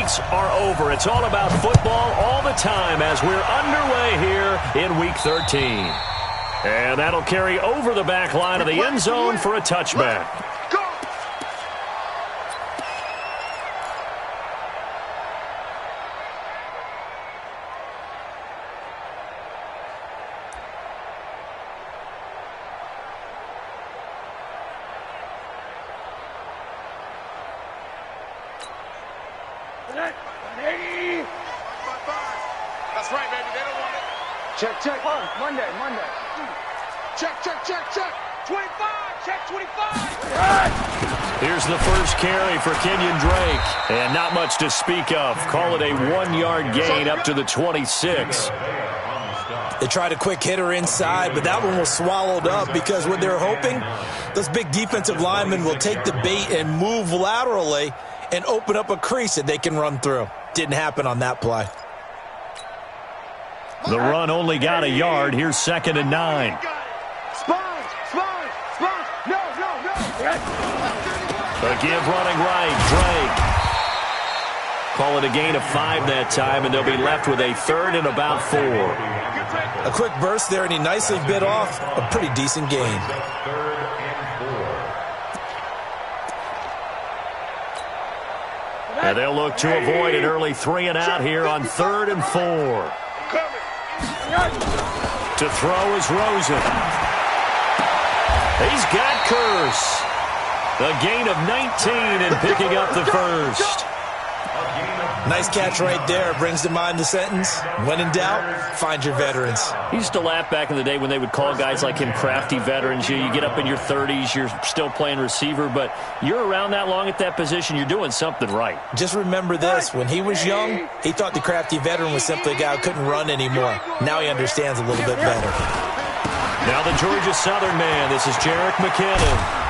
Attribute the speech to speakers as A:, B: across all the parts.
A: moments are over. It's all about football all the time as we're underway here in Week 13. And that'll carry over the back line of the end zone for a touchback.
B: That's right, baby. They don't want it.
C: Check. Monday. Check. 25. Check 25.
A: Here's the first carry for Kenyon Drake. And not much to speak of. Call it a 1-yard gain up to the 26.
D: They tried a quick hitter inside, but that one was swallowed up because what they're hoping, those big defensive linemen will take the bait and move laterally and open up a crease that they can run through. Didn't happen on that play.
A: The run only got a yard. Here's 2nd and 9.
C: Spine. No.
A: The give running right, Drake. Call it a gain of 5 that time, and they'll be left with a 3rd and about 4.
D: A quick burst there, and he nicely bit off a pretty decent gain.
A: And they'll look to avoid an early 3 and out here on 3rd and 4. To throw is Rosen. He's got Curse. The gain of 19 and picking up the first.
D: Nice catch right there. Brings to mind the sentence, when in doubt, find your veterans.
A: He used to laugh back in the day when they would call guys like him crafty veterans. You get up in your 30s, you're still playing receiver, but you're around that long at that position, you're doing something right.
D: Just remember this, when he was young, he thought the crafty veteran was simply a guy who couldn't run anymore. Now he understands a little bit better.
A: Now the Georgia Southern man, this is Jerick McKinnon.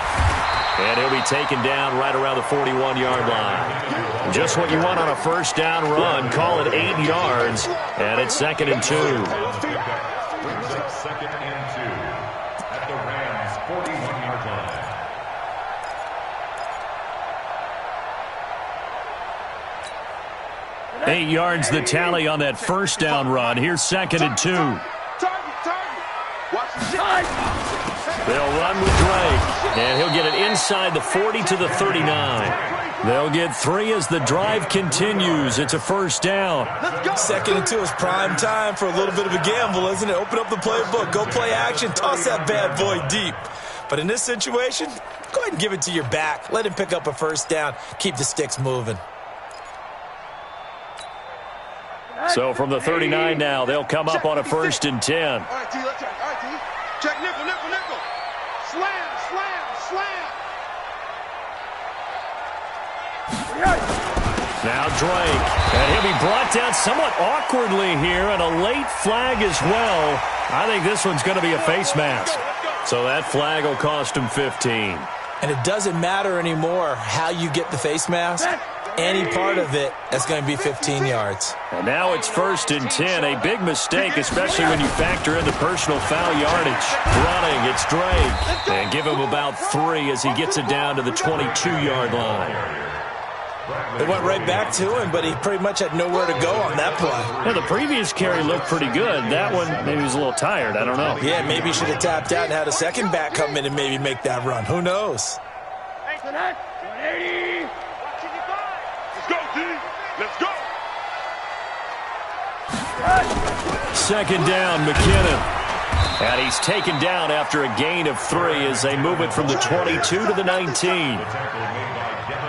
A: And he'll be taken down right around the 41-yard line. Just what you want on a first down run. Call it 8 yards. And it's 2nd and 2.
E: 2nd and 2 at the Rams' 41-yard line.
A: 8 yards the tally on that first down run. Here's 2nd and 2. They'll run with Drake, and he'll get it inside the 40 to the 39. They'll get 3 as the drive continues. It's a first down.
D: 2nd and 2 is prime time for a little bit of a gamble, isn't it? Open up the playbook, go play action, toss that bad boy deep. But in this situation, go ahead and give it to your back. Let him pick up a first down. Keep the sticks moving.
A: So from the 39 now, they'll come up on a 1st and 10.
B: All right, T, let's check. All right, T. Check nickel. Slam.
A: Now Drake, and he'll be brought down somewhat awkwardly here, and a late flag as well. I think this one's going to be a face mask. So that flag will cost him 15.
D: And it doesn't matter anymore how you get the face mask. Any part of it, that's going to be 15 yards.
A: And now it's 1st and 10. A big mistake, especially when you factor in the personal foul yardage. Running, it's Drake. And give him about 3 as he gets it down to the 22-yard line.
D: They went right back to him, but he pretty much had nowhere to go on that play.
A: Well, the previous carry looked pretty good. That one, maybe he was a little tired. I don't know.
D: Yeah, maybe he should have tapped out and had a second back come in and maybe make that run. Who knows?
B: Let's go.
A: 2nd down, McKinnon. And he's taken down after a gain of 3 as they move it from the 22 to the 19.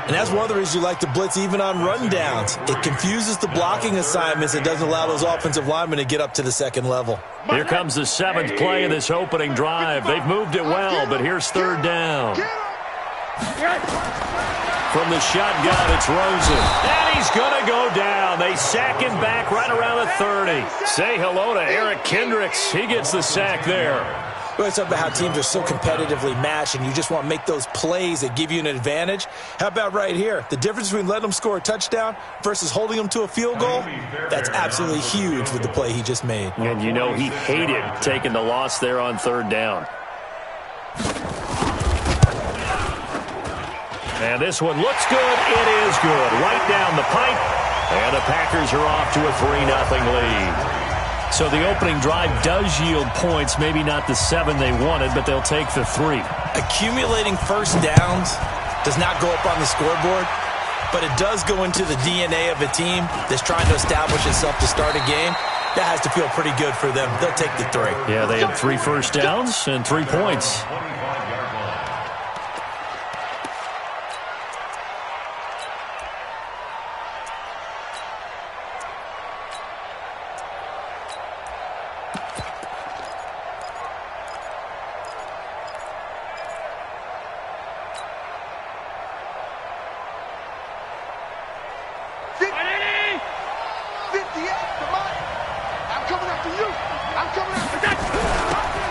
D: And that's one of the reasons you like to blitz even on rundowns. It confuses the blocking assignments and doesn't allow those offensive linemen to get up to the second level.
A: Here comes the 7th play of this opening drive. They've moved it well, but here's 3rd down. From the shotgun, it's Rosen. And he's going to go down. They sack him back right around the 30. Say hello to Eric Kendricks. He gets the sack there.
D: We always talk about how teams are so competitively matched and you just want to make those plays that give you an advantage. How about right here? The difference between letting them score a touchdown versus holding them to a field goal, that's absolutely huge with the play he just made.
A: And you know he hated taking the loss there on 3rd down. And this one looks good. It is good. Right down the pipe. And the Packers are off to a 3-0 lead. So the opening drive does yield points, maybe not the 7 they wanted, but they'll take the 3.
D: Accumulating first downs does not go up on the scoreboard, but it does go into the DNA of a team that's trying to establish itself to start a game. That has to feel pretty good for them. They'll take the 3.
A: Yeah, they had 3 first downs and 3 points.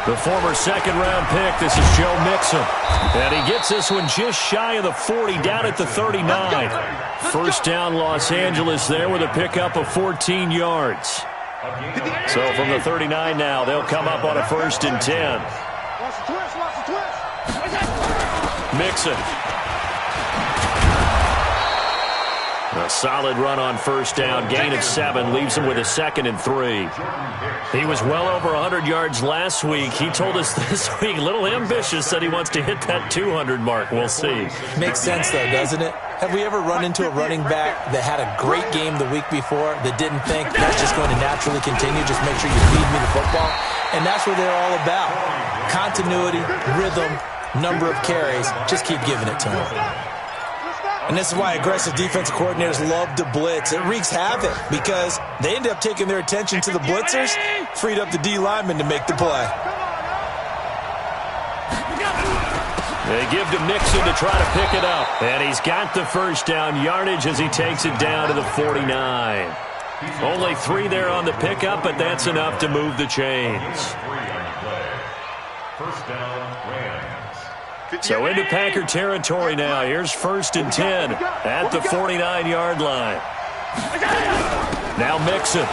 A: The former second-round pick, this is Joe Mixon. And he gets this one just shy of the 40, down at the 39. First down, Los Angeles there with a pickup of 14 yards. So from the 39 now, they'll come up on a 1st and 10. Mixon. A solid run on first down, gain of 7, leaves him with a 2nd and 3. He was well over 100 yards last week. He told us this week, a little ambitious, said he wants to hit that 200 mark. We'll see.
D: Makes sense, though, doesn't it? Have we ever run into a running back that had a great game the week before that didn't think that's just going to naturally continue, just make sure you feed me the football? And that's what they're all about. Continuity, rhythm, number of carries. Just keep giving it to him. And this is why aggressive defensive coordinators love to blitz. It wreaks havoc because they end up taking their attention to the blitzers, freed up the D lineman to make the play.
A: They give to Mixon to try to pick it up. And he's got the first down yardage as he takes it down to the 49. Only 3 there on the pickup, but that's enough to move the chains.
E: First down, Rams.
A: So into Packer territory now. Here's 1st and 10 at the 49-yard line. Now Mixon.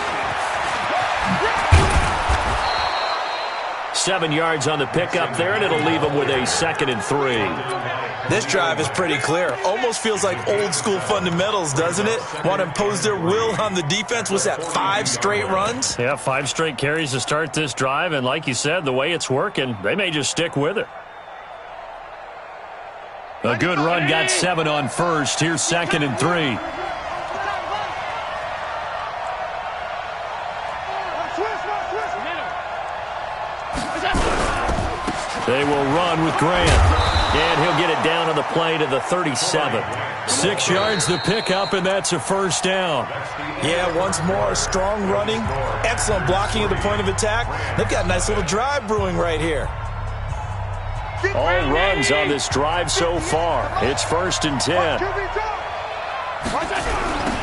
A: 7 yards on the pickup there, and it'll leave him with a 2nd and 3.
D: This drive is pretty clear. Almost feels like old-school fundamentals, doesn't it? Want to impose their will on the defense. What's that, 5 straight runs?
A: Yeah, 5 straight carries to start this drive, and like you said, the way it's working, they may just stick with it. A good run, got 7 on first. Here's 2nd and 3. They will run with Grant. And he'll get it down on the play to the 37. 6 yards the pickup, and that's a first down.
D: Yeah, once more, strong running, excellent blocking at the point of attack. They've got a nice little drive brewing right here.
A: All runs on this drive so far. It's 1st and 10.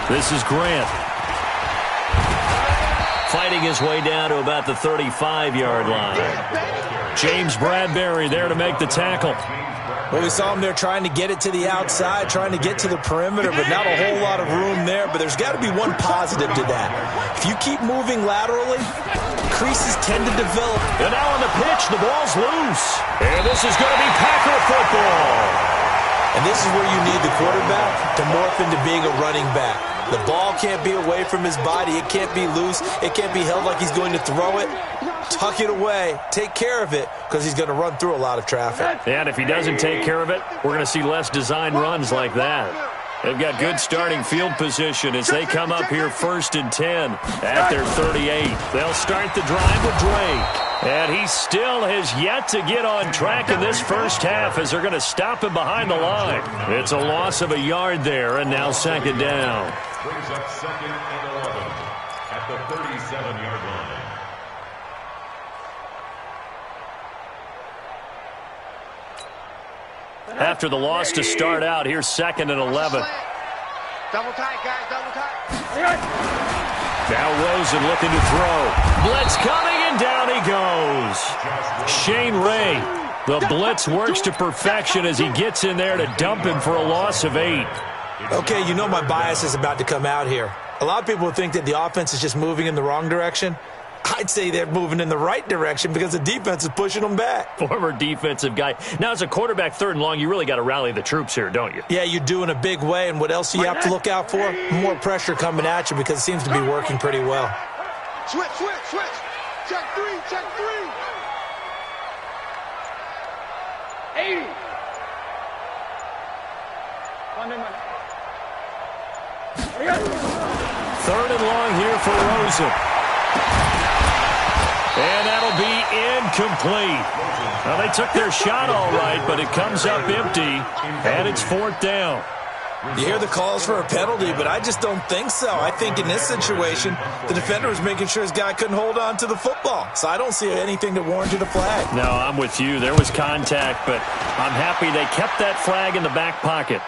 A: This is Grant. Fighting his way down to about the 35-yard line. James Bradbury there to make the tackle.
D: Well, we saw him there trying to get it to the outside, trying to get to the perimeter, but not a whole lot of room there. But there's got to be one positive to that. If you keep moving laterally, creases tend to develop.
A: And now on the pitch, the ball's loose. And this is going to be Packer football.
D: And this is where you need the quarterback to morph into being a running back. The ball can't be away from his body. It can't be loose. It can't be held like he's going to throw it. Tuck it away. Take care of it because he's going to run through a lot of traffic.
A: And if he doesn't take care of it, we're going to see less design runs like that. They've got good starting field position as they come up here 1st and 10 at their 38. They'll start the drive with Drake. And he still has yet to get on track in this first half as they're going to stop him behind the line. It's a loss of a yard there, and now 2nd down.
E: Brings up 2nd and 11 at the 37-yard line.
A: After the loss to start out, here's 2nd and 11.
C: Double tight, guys, double tight.
A: Now Rosen looking to throw. Blitz coming, and down he goes. Shane Ray, the blitz works to perfection as he gets in there to dump him for a loss of 8.
D: Okay, you know my bias is about to come out here. A lot of people think that the offense is just moving in the wrong direction. I'd say they're moving in the right direction because the defense is pushing them back.
A: Former defensive guy. Now, as a quarterback, 3rd and long, you really got to rally the troops here, don't you?
D: Yeah, you do in a big way. And what else do you have to look out for? More pressure coming at you because it seems to be working pretty well.
B: Switch. Check 3. 80.
A: Third and long here for Rosen. And that'll be incomplete. Well, they took their shot all right, but it comes up empty, and it's 4th down.
D: You hear the calls for a penalty, but I just don't think so. I think in this situation, the defender was making sure his guy couldn't hold on to the football. So I don't see anything that warranted a flag.
A: No, I'm with you. There was contact, but I'm happy they kept that flag in the back pocket.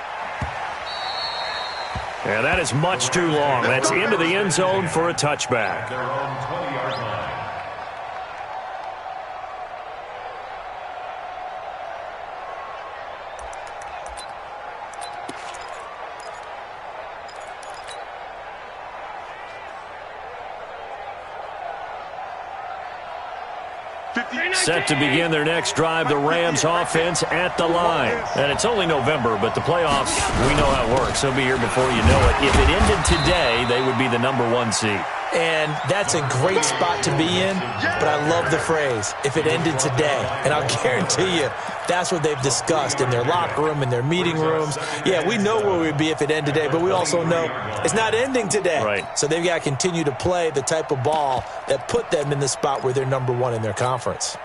A: And that is much too long. That's into the end zone for a touchback.
E: Their own 20-yard line.
A: Set to begin their next drive, the Rams offense at the line. And it's only November, but the playoffs, we know how it works. They'll be here before you know it. If it ended today, they would be the #1 seed.
D: And that's a great spot to be in, but I love the phrase, if it ended today. And I'll guarantee you, that's what they've discussed in their locker room, in their meeting rooms. Yeah, we know where we'd be if it ended today, but we also know it's not ending today.
A: Right.
D: So they've got to continue to play the type of ball that put them in the spot where they're #1 in their conference.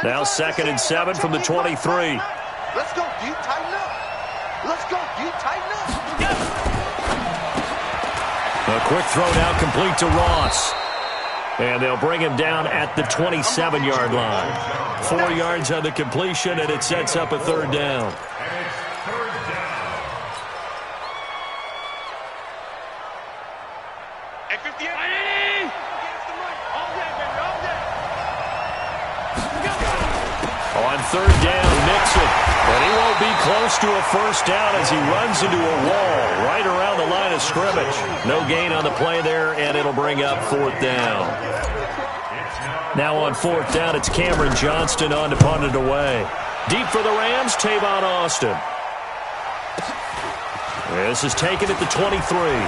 A: Now 2nd and 7 from the 23.
B: Let's go, D. Tighten up. Let's go, D. Tighten up.
A: A quick throw now complete to Ross. And they'll bring him down at the 27-yard line. 4 yards on the completion, and it sets up a 3rd down. On 3rd down, Nixon. But he won't be close to a 1st down as he runs into a wall right around the line of scrimmage. No gain on the play there, and it'll bring up 4th down. Now on 4th down, it's Cameron Johnston on to punt it away. Deep for the Rams, Tavon Austin. This is taken at the 23.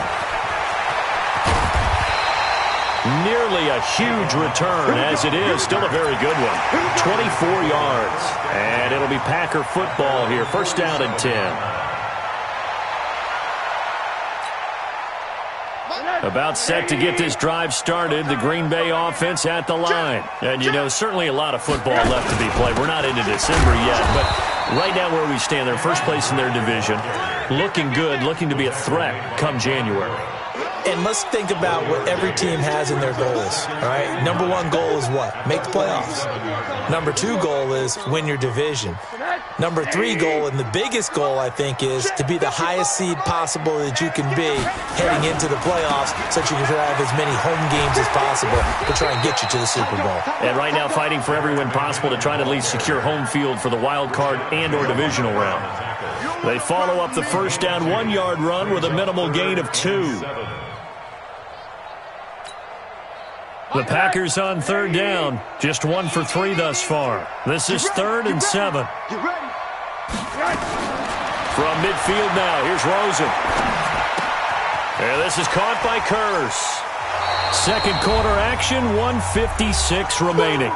A: Nearly a huge return, as it is. Still a very good one. 24 yards. And it'll be Packer football here. 1st down and 10. About set to get this drive started. The Green Bay offense at the line. And, you know, certainly a lot of football left to be played. We're not into December yet, but right now where we stand, they're 1st place in their division. Looking good, looking to be a threat come January.
D: And let's think about what every team has in their goals, all right? #1 goal is what? Make the playoffs. #2 goal is win your division. #3 goal, and the biggest goal, I think, is to be the highest seed possible that you can be heading into the playoffs so that you can have as many home games as possible to try and get you to the Super Bowl.
A: And right now fighting for every win possible to try to at least secure home field for the wild card and or divisional round. They follow up the 1st down 1-yard run with a minimal gain of 2. The Packers on 3rd down, just 1 for 3 thus far. This is 3rd and 7. From midfield now, here's Rosen. And this is caught by Kurz. 2nd quarter action, 1:56 remaining.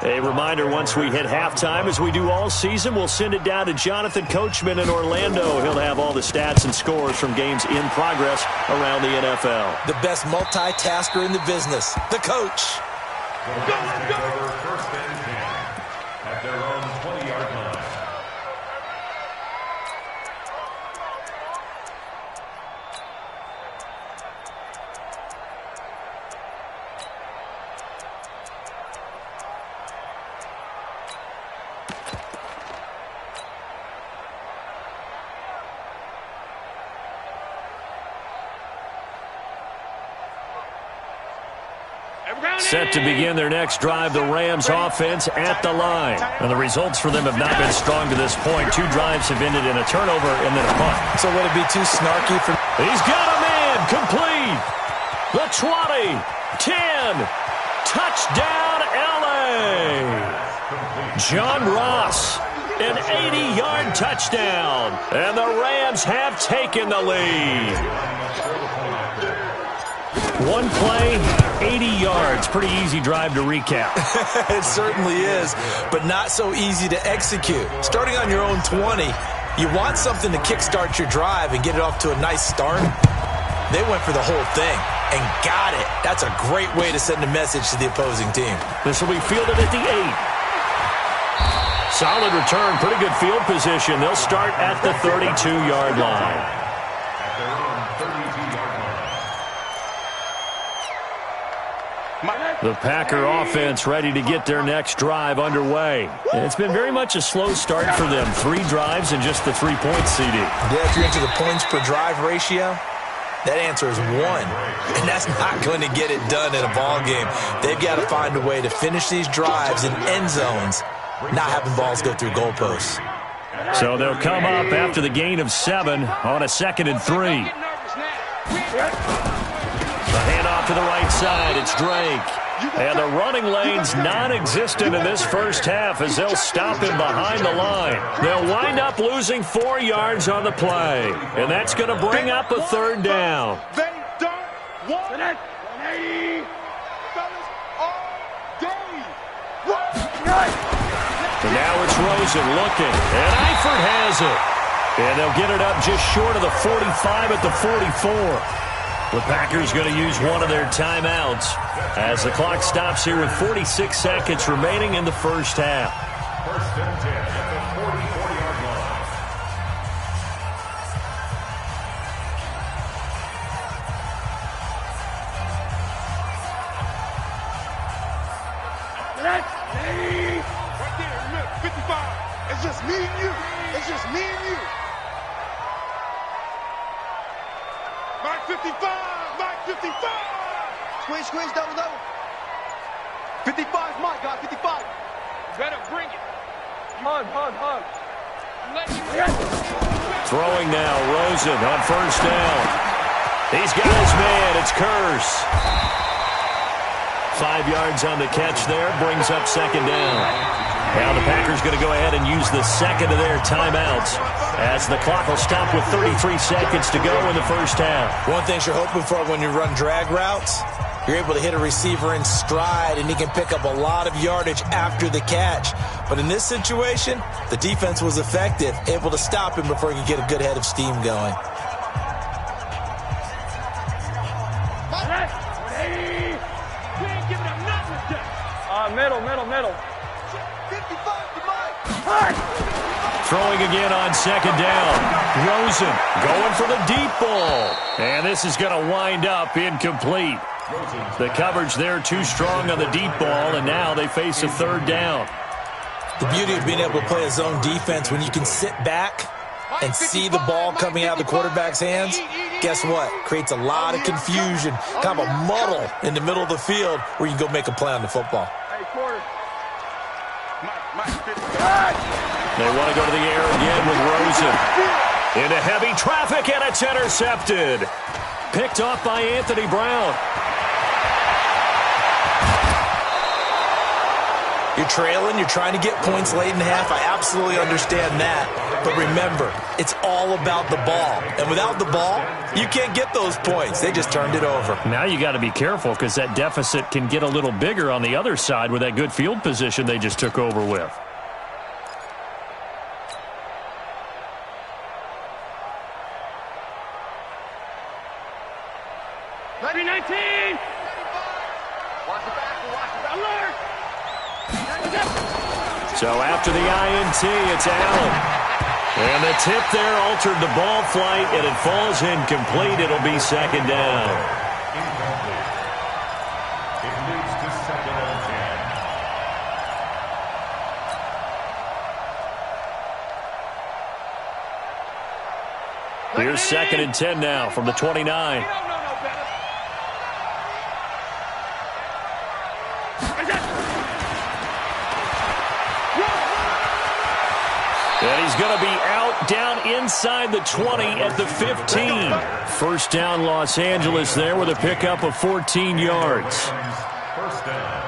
A: A reminder, once we hit halftime, as we do all season, we'll send it down to Jonathan Coachman in Orlando. He'll have all the stats and scores from games in progress around the NFL.
D: The best multitasker in the business, the coach.
E: Go, 1st and 10 at their own 20-yard line.
A: Set to begin their next drive, the Rams offense at the line. And the results for them have not been strong to this point. 2 drives have ended in a turnover and then a punt.
D: So would it be too snarky for...
A: He's got a man complete. The 20, 10, touchdown LA. John Ross, an 80-yard touchdown. And the Rams have taken the lead. 1 play, 80 yards. Pretty easy drive to recap.
D: It certainly is, but not so easy to execute. Starting on your own 20, you want something to kickstart your drive and get it off to a nice start. They went for the whole thing and got it. That's a great way to send a message to the opposing team.
A: This will be fielded at the 8. Solid return, pretty good field position. They'll start at the 32-yard line. The Packer offense ready to get their next drive underway. It's been very much a slow start for them. 3 drives and just the 3 points, CD.
D: Yeah, if you're into the points per drive ratio, that answer is 1. And that's not going to get it done in a ball game. They've got to find a way to finish these drives in end zones, not having balls go through goalposts.
A: So they'll come up after the gain of 7 on a 2nd and 3. The handoff to the right side. It's Drake. And the running lane's non-existent in this first half as they'll stop him behind the line. They'll wind up losing 4 yards on the play. And that's going to bring up a 3rd down.
B: They don't want it. 180. Fellas, all day.
A: And now it's Rosen looking. And Eifert has it. And they'll get it up just short of the 45 at the 44. The Packers going to use one of their timeouts as the clock stops here with 46 seconds remaining in the first half.
E: 1st and 10 at the 44-yard line.
B: Right there, look, 55. It's just me and you. It's just me and you. Mark 55, Mark 55. Squeeze, double. 55's my guy, 55. Better bring it. Hug.
A: Throwing now, Rosen on 1st down. He's got his man, it's Curse. 5 yards on the catch there, brings up 2nd down. Now the Packers going to go ahead and use the 2nd of their timeouts as the clock will stop with 33 seconds to go in the first half.
D: One thing you're hoping for when you run drag routes, you're able to hit a receiver in stride and he can pick up a lot of yardage after the catch. But in this situation, the defense was effective, able to stop him before he could get a good head of steam going.
C: Middle.
B: 55 to Mike.
A: Throwing again on 2nd down. Rosen going for the deep ball. And this is going to wind up incomplete. The coverage there too strong on the deep ball, and now they face a 3rd down.
D: The beauty of being able to play a zone defense when you can sit back and see the ball coming out of the quarterback's hands, guess what? Creates a lot of confusion, kind of a muddle in the middle of the field where you can go make a play on the football.
A: They want to go to the air again with Rosen. Into heavy traffic, and it's intercepted. Picked off by Anthony Brown.
D: You're trailing, you're trying to get points late in the half. I absolutely understand that. But remember, it's all about the ball. And without the ball, you can't get those points. They just turned it over.
A: Now you got to be careful because that deficit can get a little bigger on the other side with that good field position they just took over with. So after the INT, it's Allen. And the tip there altered the ball flight, and it falls incomplete. It'll be 2nd down.
E: Incomplete. It moves to 2nd and 10.
A: Here's 2nd and 10 now from the 29. going to be out down inside the 20 at the 15. First down, Los Angeles there with a pickup of 14 yards.
E: First down.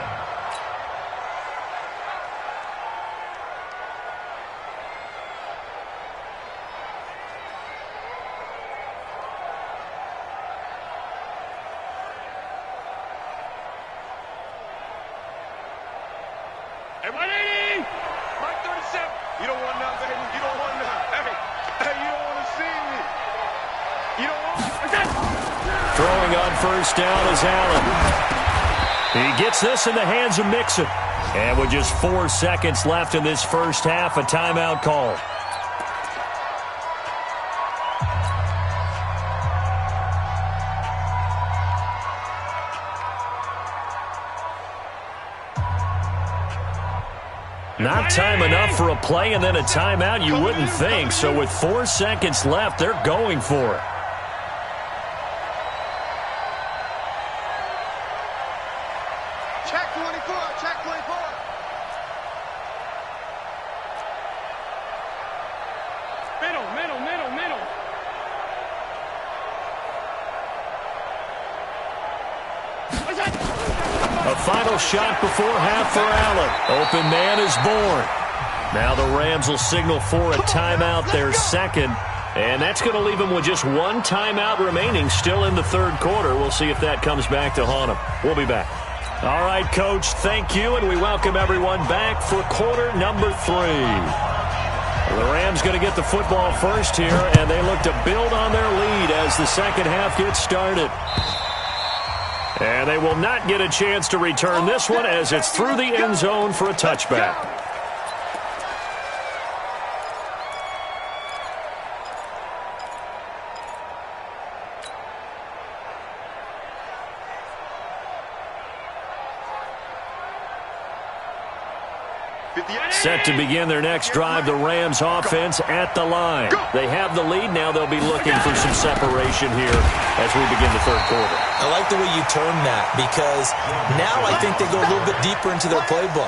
B: Everybody! Mike 37. You don't want none, baby. You don't want none. Hey, you don't want to see me. You don't want
A: Throwing on first down is Allen. He gets this in the hands of Mixon. And with just 4 seconds left in this first half, a timeout call. Not time enough for a play and then a timeout, you wouldn't think. So with 4 seconds left, they're going for it.
C: Check 24, check 24.
B: middle.
A: A final shot before half for Allen. Open man is born. Now the Rams will signal for a timeout, their second. And that's going to leave them with just one timeout remaining still in the third quarter. We'll see if that comes back to haunt them. We'll be back. All right, Coach, thank you, and we welcome everyone back for quarter number 3. The Rams going to get the football first here, and they look to build on their lead as the second half gets started. And they will not get a chance to return this one as it's through the end zone for a touchback. Set to begin their next drive, the Rams offense at the line. They have the lead. Now they'll be looking for some separation here as we begin the third quarter.
D: I like the way you term that because now I think they go a little bit deeper into their playbook.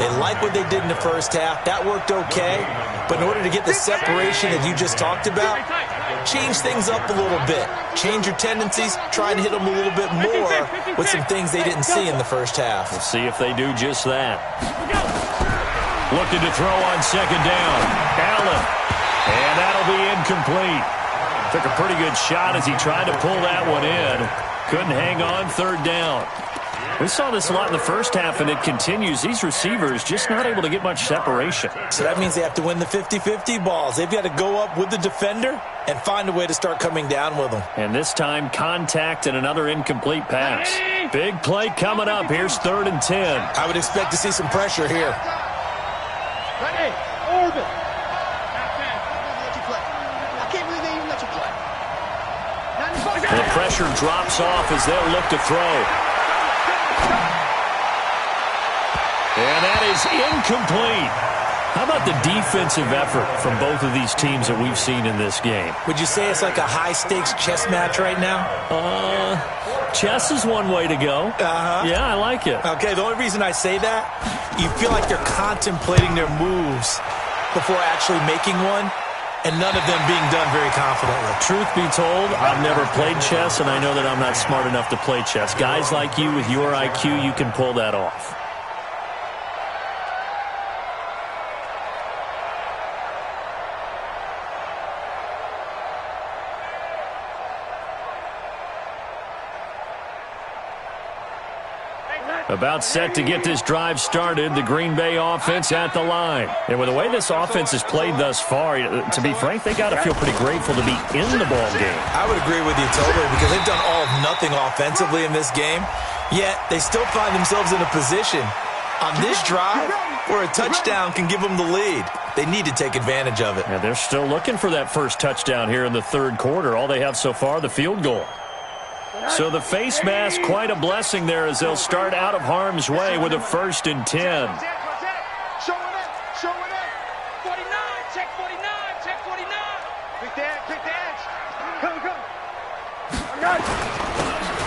D: They like what they did in the first half. That worked okay. But in order to get the separation that you just talked about, change things up a little bit. Change your tendencies. Try and hit them a little bit more with some things they didn't see in the first half.
A: We'll see if they do just that. Looking to throw on second down. Allen. And that'll be incomplete. Took a pretty good shot as he tried to pull that one in. Couldn't hang on third down. We saw this a lot in the first half, and it continues. These receivers just not able to get much separation.
D: So that means they have to win the 50-50 balls. They've got to go up with the defender and find a way to start coming down with them.
A: And this time, contact and another incomplete pass. Big play coming up. Here's 3rd and 10.
D: I would expect to see some pressure here.
C: Ready, orbit. Let you play. I can't believe they even let you play.
A: The pressure drops off as they'll look to throw. And that is incomplete. How about the defensive effort from both of these teams that we've seen in this game?
D: Would you say it's like a high-stakes chess match right now?
A: Chess is one way to go. Yeah, I like it.
D: Okay, the only reason I say that, you feel like they're contemplating their moves before actually making one, and none of them being done very confidently.
A: Truth be told, I've never played chess, and I know that I'm not smart enough to play chess. Guys like you with your IQ, you can pull that off. About set to get this drive started, the Green Bay offense at the line. And with the way this offense has played thus far, to be frank, they got to feel pretty grateful to be in the ball game.
D: I would agree with you totally because they've done all of nothing offensively in this game, yet they still find themselves in a position on this drive where a touchdown can give them the lead. They need to take advantage of it.
A: And they're still looking for that first touchdown here in the third quarter. All they have so far, the field goal. So the face mask, quite a blessing there as they'll start out of harm's way with a 1st and 10.
C: Show it up. 49, check 49. Quick the edge. Come.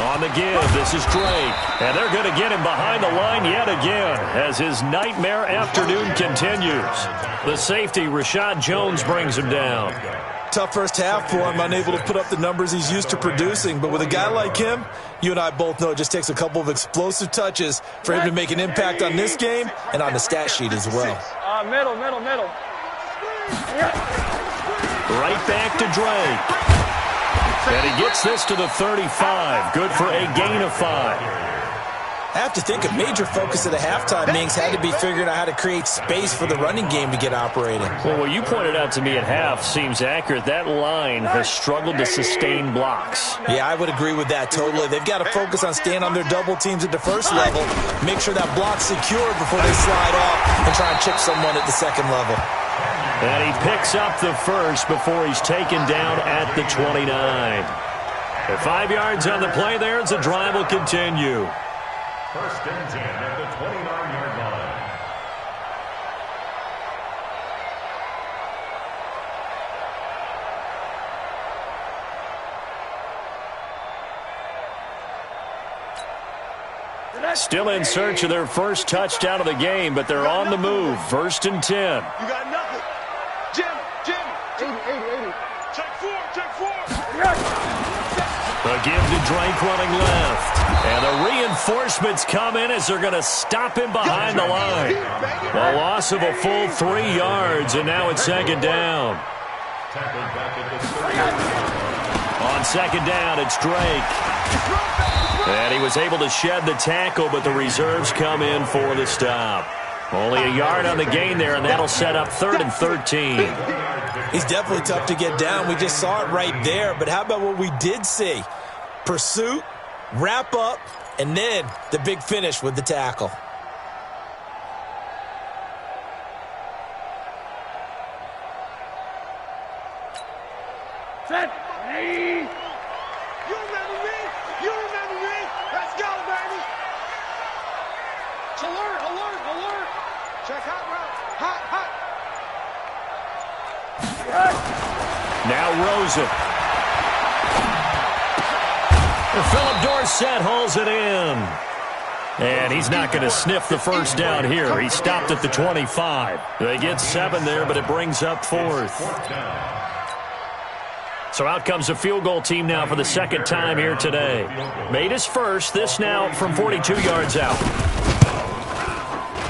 A: On the give, this is Drake. And they're going to get him behind the line yet again as his nightmare afternoon continues. The safety, Rashad Jones, brings him down.
D: Tough first half for him, unable to put up the numbers he's used to producing. But with a guy like him, you and I both know it just takes a couple of explosive touches for him to make an impact on this game and on the stat sheet as well.
C: Middle.
A: Right back to Drake. And he gets this to the 35. Good for a gain of 5.
D: I have to think a major focus of the halftime innings had to be figuring out how to create space for the running game to get operating.
A: Well, what you pointed out to me at half seems accurate. That line has struggled to sustain blocks.
D: Yeah, I would agree with that totally. They've got to focus on staying on their double teams at the first level, make sure that block's secured before they slide off and try and chip someone at the second level.
A: And he picks up the first before he's taken down at the 29. At 5 yards on the play there as the drive will continue.
E: First and 10 at the 29-yard line.
A: Still in search of their first touchdown of the game, but they're on the move. First and 10.
B: You got nothing. Jim. 80. Check four.
A: A give to Drake running left. And the reinforcements come in as they're going to stop him behind the line. A loss of a full 3 yards, and now it's second down. On second down, it's Drake. And he was able to shed the tackle, but the reserves come in for the stop. Only a yard on the gain there, and that'll set up 3rd and 13.
D: He's definitely tough to get down. We just saw it right there. But how about what we did see? Pursuit, wrap up, and then the big finish with the tackle.
C: Set.
B: You remember me. Let's go, baby. Alert. Check hot route. Hot.
A: Now Rosen. Philip Dorsett hauls it in. And he's not going to sniff the first down here. He stopped at the 25. They get 7 there, but it brings up 4th. So out comes the field goal team now for the second time here today. Made his first. This now from 42 yards out.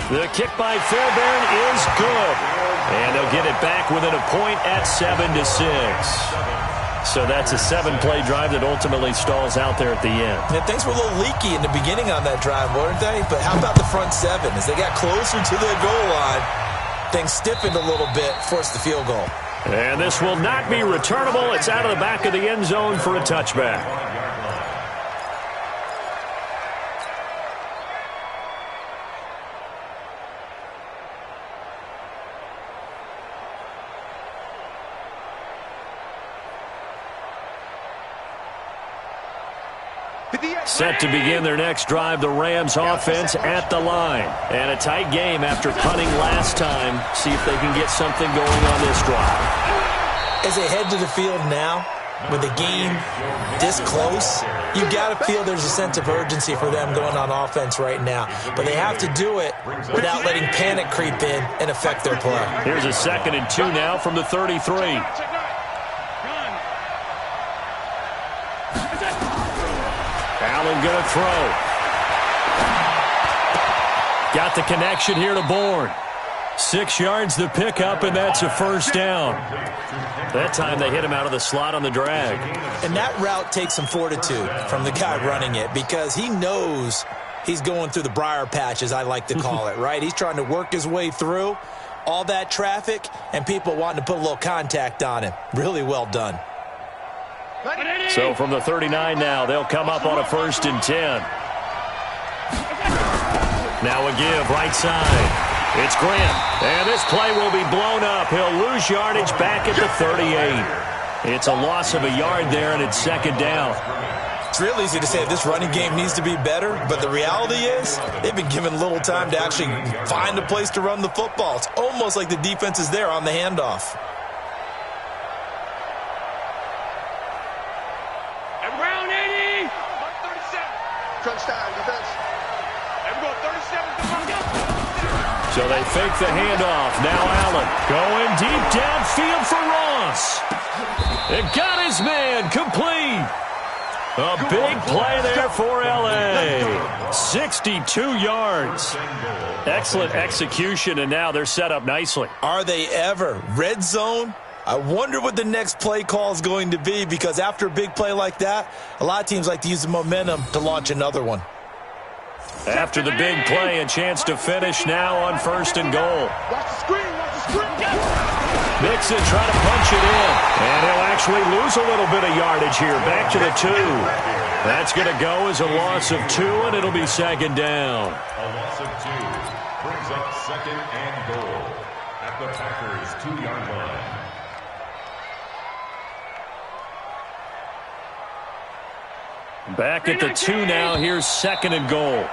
A: The kick by Fairbairn is good. And they'll get it back within a point at 7-6. So that's a 7-play drive that ultimately stalls out there at the end.
D: Yeah, things were a little leaky in the beginning on that drive, weren't they? But how about the front 7? As they got closer to their goal line, things stiffened a little bit, forced the field goal.
A: And this will not be returnable. It's out of the back of the end zone for a touchback. Set to begin their next drive, the Rams offense at the line. And a tight game after punting last time. See if they can get something going on this drive.
D: As they head to the field now, with the game this close, you've got to feel there's a sense of urgency for them going on offense right now. But they have to do it without letting panic creep in and affect their play.
A: Here's a 2nd and 2 now from the 33. Allen going to throw. Got the connection here to Bourne. 6 yards the pickup, and that's a first down. That time they hit him out of the slot on the drag.
D: And that route takes some fortitude from the guy running it because he knows he's going through the briar patch, as I like to call it, right? He's trying to work his way through all that traffic and people wanting to put a little contact on him. Really well done.
A: So from the 39 now, they'll come up on a 1st and 10. Now a give right side. It's Grant. And this play will be blown up. He'll lose yardage back at the 38. It's a loss of a yard there, and it's 2nd down.
D: It's real easy to say this running game needs to be better, but the reality is they've been given little time to actually find a place to run the football. It's almost like the defense is there on the handoff.
C: crunch time, defense.
B: And we're going 37 to 1.
A: So they fake the handoff. Now Allen going deep downfield for Ross. It got his man complete. A big play there for L.A. 62 yards. Excellent execution, and now they're set up nicely.
D: Are they ever? Red zone? I wonder what the next play call is going to be, because after a big play like that, a lot of teams like to use the momentum to launch another one.
A: After the big play, a chance to finish now on 1st and goal.
C: Watch the screen, watch the screen.
A: Mixon trying to punch it in, and he'll actually lose a little bit of yardage here. Back to the 2. That's going to go as a loss of 2, and it'll be 2nd down.
E: A loss of 2 brings up 2nd and goal at the Packers' 2-yard line.
A: Back at the 2 now. Here's 2nd and goal.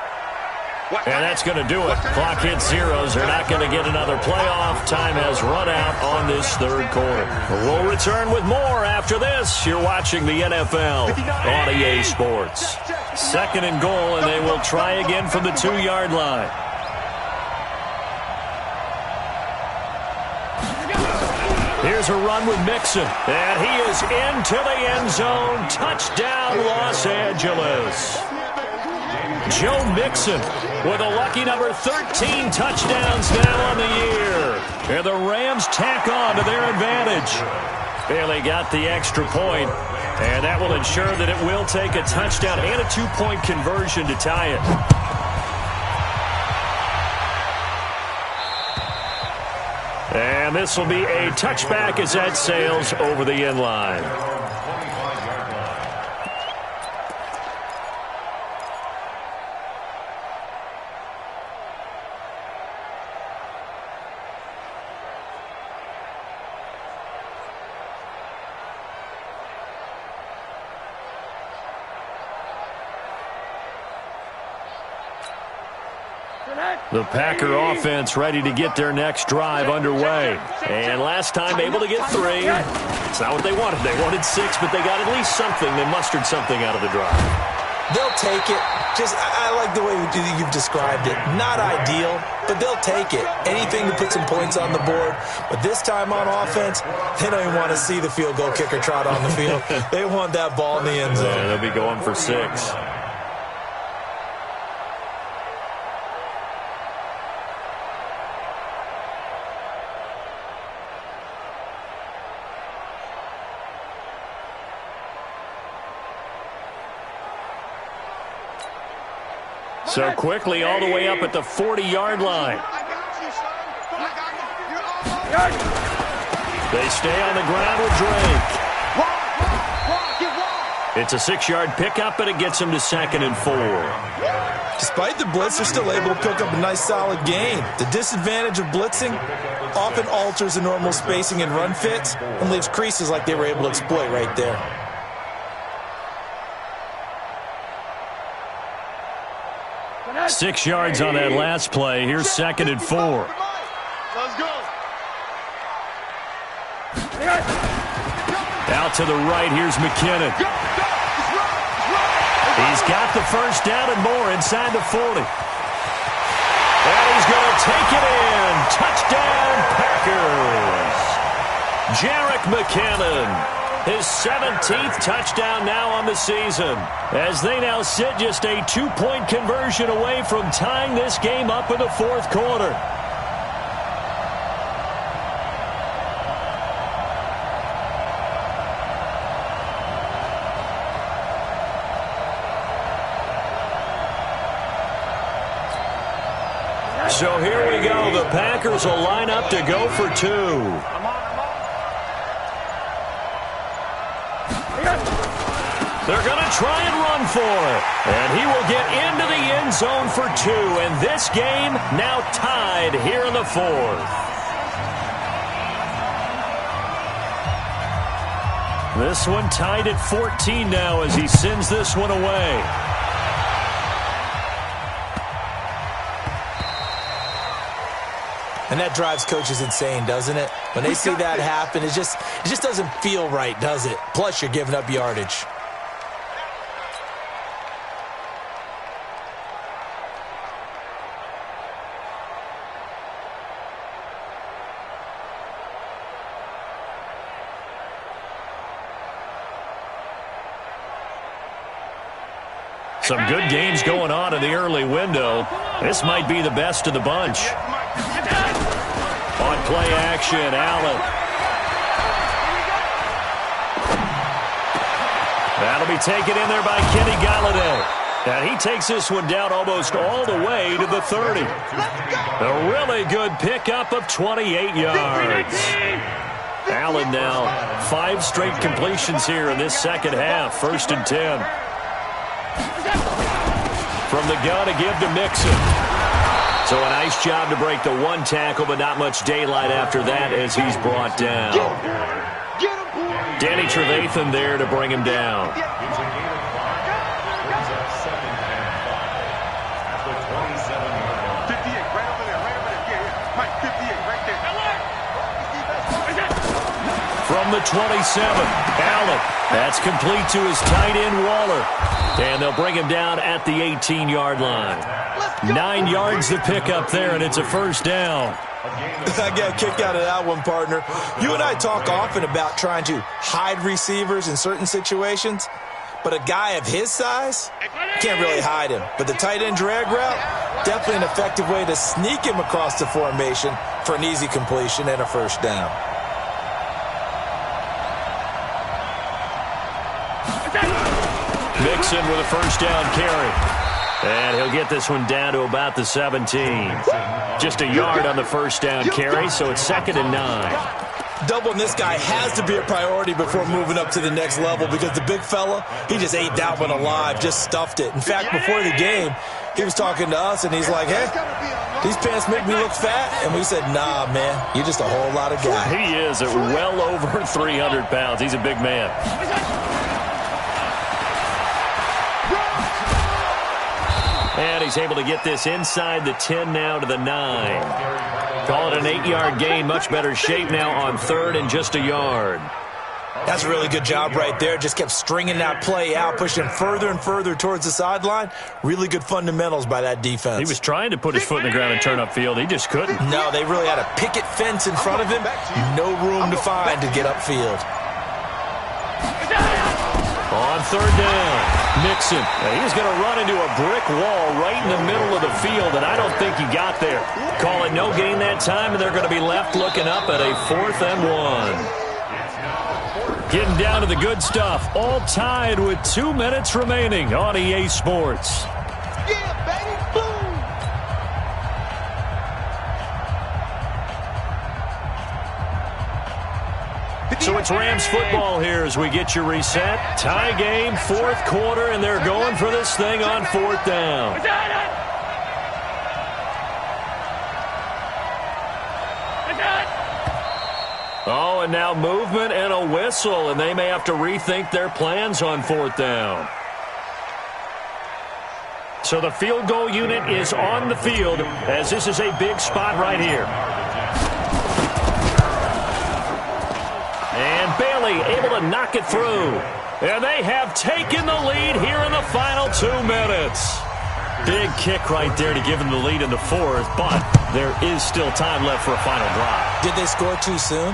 A: And that's going to do it. Clock hits zeros. They're not going to get another playoff. Time has run out on this 3rd quarter. We'll return with more after this. You're watching the NFL on EA Sports. 2nd and goal, and they will try again from the 2-yard line. Here's a run with Mixon, and he is into the end zone. Touchdown, Los Angeles. Joe Mixon with a lucky number 13 touchdowns now on the year. And the Rams tack on to their advantage. Bailey got the extra point, and that will ensure that it will take a touchdown and a 2-point conversion to tie it. And this will be a touchback as that sails over the end line. The Packer offense ready to get their next drive underway. And last time able to get 3. It's not what they wanted. They wanted 6, but they got at least something. They mustered something out of the drive.
D: They'll take it. I like the way you've described it. Not ideal, but they'll take it. Anything to put some points on the board. But this time on offense, they don't even want to see the field goal kicker trot on the field. They want that ball in the end zone.
A: Yeah, they'll be going for 6. So quickly all the way up at the 40-yard line. They stay on the ground with Drake. It's a 6-yard pickup, and it gets them to 2nd and 4.
D: Despite the blitz, they're still able to pick up a nice solid gain. The disadvantage of blitzing often alters the normal spacing and run fits and leaves creases like they were able to exploit right there.
A: Six yards on that last play. Here's 2nd and 4.
B: Let's go.
A: Out to the right, here's McKinnon. He's got the first down and more inside the 40. And he's going to take it in. Touchdown, Packers. Jerick McKinnon. His 17th touchdown now on the season, as they now sit just a 2-point conversion away from tying this game up in the 4th quarter. So here we go. The Packers will line up to go for 2. They're going to try and run for it. And he will get into the end zone for 2. And this game now tied here in the 4th. This one tied at 14 now as he sends this one away.
D: And that drives coaches insane, doesn't it? When they see that happen, it just doesn't feel right, does it? Plus, you're giving up yardage.
A: Some good games going on in the early window. This might be the best of the bunch. On play action, Allen. That'll be taken in there by Kenny Galladay. And he takes this one down almost all the way to the 30. A really good pickup of 28 yards. Allen now 5 straight completions here in this second half. 1st and 10. From the gun to give to Mixon. So a nice job to break the 1 tackle, but not much daylight after that as he's brought down. Danny Trevathan there to bring him down. From the 27, Allen. That's complete to his tight end, Waller. And they'll bring him down at the 18-yard line. 9 yards to pick up there, and it's a 1st down.
D: I got a kick out of that one, partner. You and I talk often about trying to hide receivers in certain situations, but a guy of his size, can't really hide him. But the tight end drag route, definitely an effective way to sneak him across the formation for an easy completion and a 1st down.
A: Mixon with a 1st down carry. And he'll get this one down to about the 17. Just a yard on the 1st down carry, so it's 2nd and 9.
D: Doubling this guy has to be a priority before moving up to the next level because the big fella, he just ate that one alive, just stuffed it. In fact, before the game, he was talking to us, and he's like, hey, these pants make me look fat. And we said, nah, man, you're just a whole lot of guy.
A: He is at well over 300 pounds. He's a big man. And he's able to get this inside the 10 now to the 9. Call it an 8-yard gain. Much better shape now on 3rd and just a yard.
D: That's a really good job right there. Just kept stringing that play out, pushing further and further towards the sideline. Really good fundamentals by that defense.
A: He was trying to put his foot in the ground and turn upfield. He just couldn't.
D: No, they really had a picket fence in front of him. No room to find to get upfield.
A: On 3rd down, Mixon. He was going to run into a brick wall right in the middle of the field, and I don't think he got there. Call it no gain that time, and they're going to be left looking up at a 4th and 1. Getting down to the good stuff, all tied with 2 minutes remaining on EA Sports.
C: Yeah, baby, boom!
A: So it's Rams football here as we get you reset. Tie game, 4th quarter, and they're going for this thing on 4th down. Oh, and now movement and a whistle, and they may have to rethink their plans on 4th down. So the field goal unit is on the field as this is a big spot right here. And Bailey able to knock it through. And they have taken the lead here in the final 2 minutes. Big kick right there to give them the lead in the 4th, but there is still time left for a final drive.
D: Did they score too soon?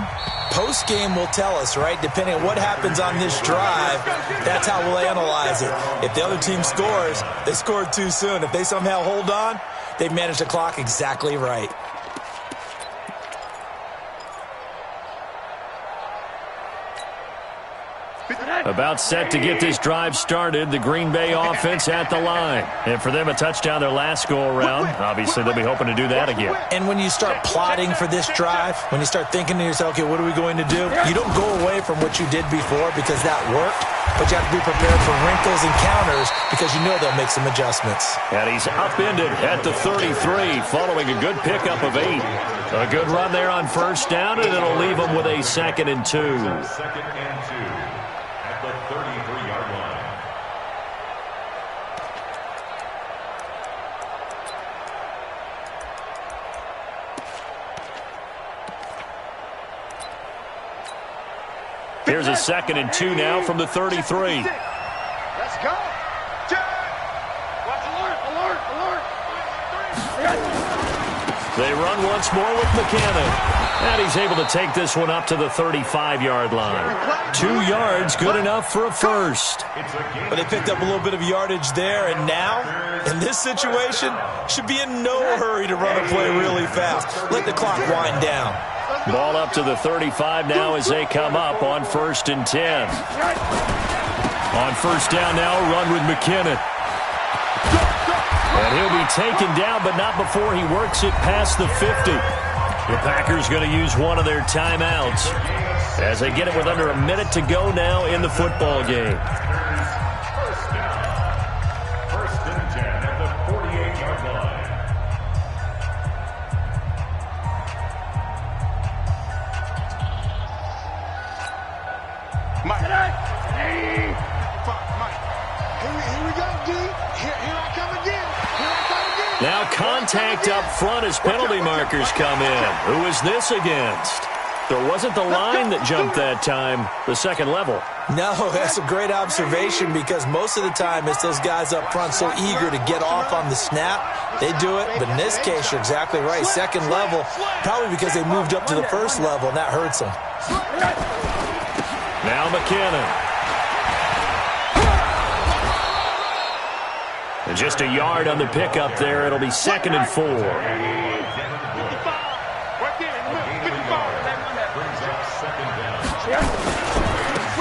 D: Post-game will tell us, right? Depending on what happens on this drive, that's how we'll analyze it. If the other team scores, they scored too soon. If they somehow hold on, they've managed the clock exactly right.
A: About set to get this drive started. The Green Bay offense at the line. And for them, a touchdown their last go-around. Obviously, they'll be hoping to do that again.
D: And when you start plotting for this drive, when you start thinking to yourself, okay, what are we going to do? You don't go away from what you did before because that worked, but you have to be prepared for wrinkles and counters because you know they'll make some adjustments.
A: And he's upended at the 33 following a good pickup of 8. A good run there on 1st down, and it'll leave them with a 2nd and 2.
E: 2nd and 2. At the 33-yard line.
A: Here's a 2nd and 2 now from the 33.
C: Let's go. Watch, alert, alert, alert.
A: They run once more with McKinnon. And he's able to take this one up to the 35-yard line. 2 yards, good enough for a first.
D: But they picked up a little bit of yardage there, and now, in this situation, should be in no hurry to run a play really fast. Let the clock wind down.
A: Ball up to the 35 now as they come up on 1st and 10. On first down now, a run with McKinnon. And he'll be taken down, but not before he works it past the 50. The Packers going to use one of their timeouts as they get it with under a minute to go now in the football game.
E: First and 10 at the 48-yard line.
B: Mike. Hey. Mike. Here we go, D. Here I come again. Here I come again.
A: Now contact up front as penalty markers come in. Who is this against? There wasn't the line that jumped that time, the second level.
D: No, that's a great observation because most of the time it's those guys up front so eager to get off on the snap. They do it, but in this case, you're exactly right. Second level, probably because they moved up to the first level, and that hurts them.
A: Now McKinnon. And just a yard on the pickup there. It'll be 2nd and 4.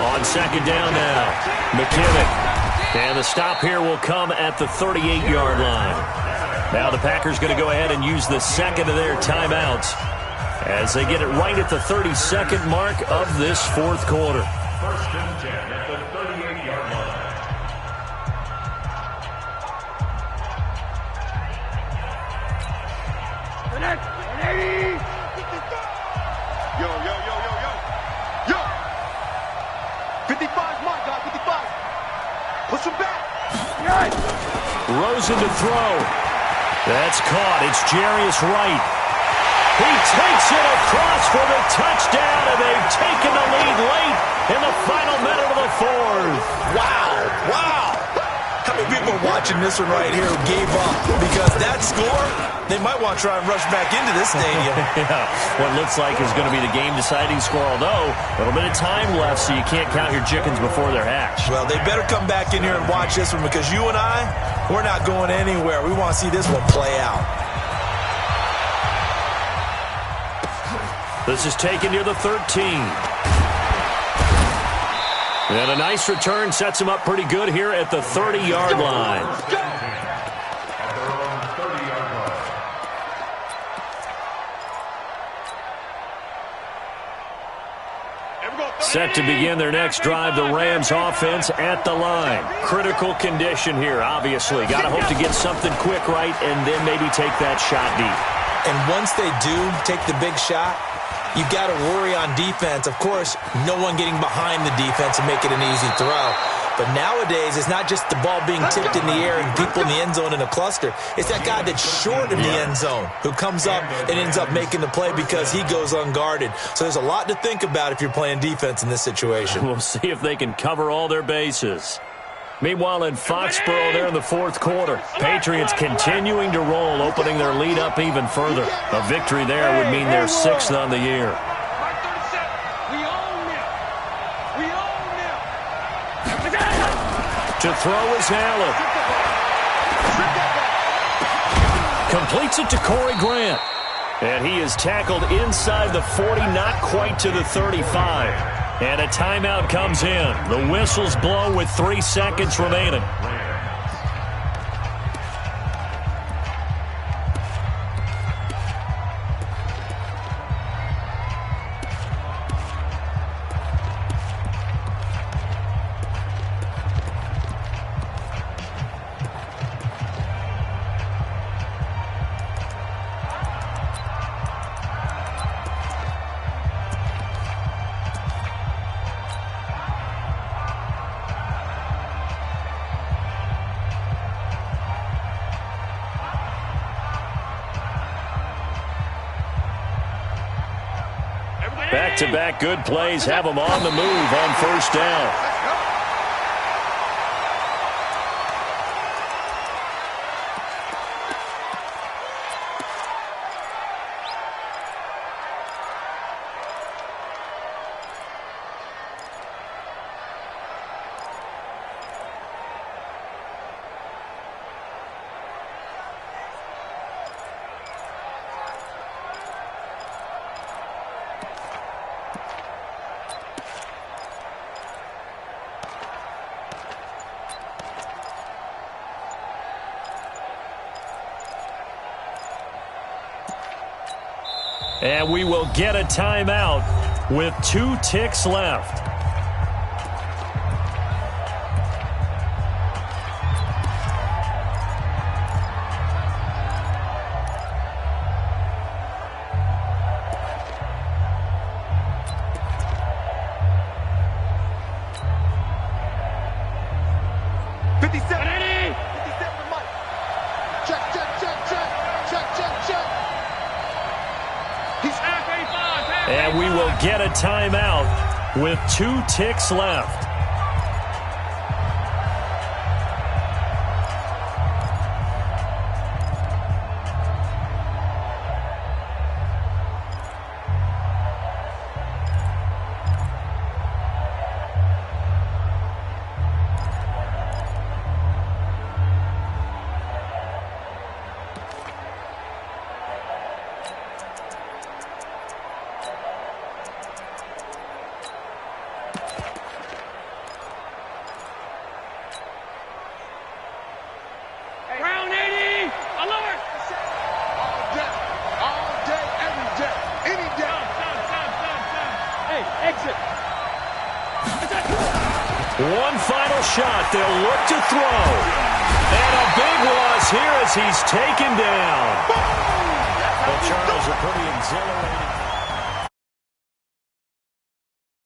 A: On 2nd down now, McKinnon. And the stop here will come at the 38-yard line. Now the Packers going to go ahead and use the second of their timeouts as they get it right at the 32nd mark of this fourth quarter.
E: 1st and 10 at the 38-yard line.
B: Yo. 55's my guy, 55. Push him back.
A: Rosen to throw. That's caught. It's Jarius Wright. He takes it across for the touchdown, and they've taken the lead late in the final minute of the fourth.
D: Wow. How many people are watching this one right here who gave up? Because that score, they might want to try and rush back into this stadium.
A: Yeah, what looks like is going to be the game-deciding score, although a little bit of time left, so you can't count your chickens before they're hatched.
D: Well, they better come back in here and watch this one because you and I, we're not going anywhere. We want to see this one play out.
A: This is taken near the 13. And a nice return sets him up pretty good here at the 30-yard line.
E: At their own 30-yard line.
A: Set to begin their next drive, the Rams offense at the line. Critical condition here, obviously. Got to hope to get something quick right and then maybe take that shot deep.
D: And once they do take the big shot, you've got to worry on defense. Of course, no one getting behind the defense and make it an easy throw. But nowadays, it's not just the ball being tipped in the air and people in the end zone in a cluster. It's that guy that's short of the end zone who comes up and ends up making the play because he goes unguarded. So there's a lot to think about if you're playing defense in this situation.
A: We'll see if they can cover all their bases. Meanwhile, in Foxborough, there in the fourth quarter, Patriots continuing to roll, opening their lead up even further. A victory there would mean their 6th on the year. To throw is Allen. Completes it to Corey Grant. And he is tackled inside the 40, not quite to the 35. And a timeout comes in. The whistles blow with 3 seconds remaining. Back-to-back good plays have them on the move on first down. And we will get a timeout with 2 ticks left. And we will get a timeout with 2 ticks left. One final shot. They'll look to throw. And a big loss here as he's taken down. Well, Charles, a pretty exhilarating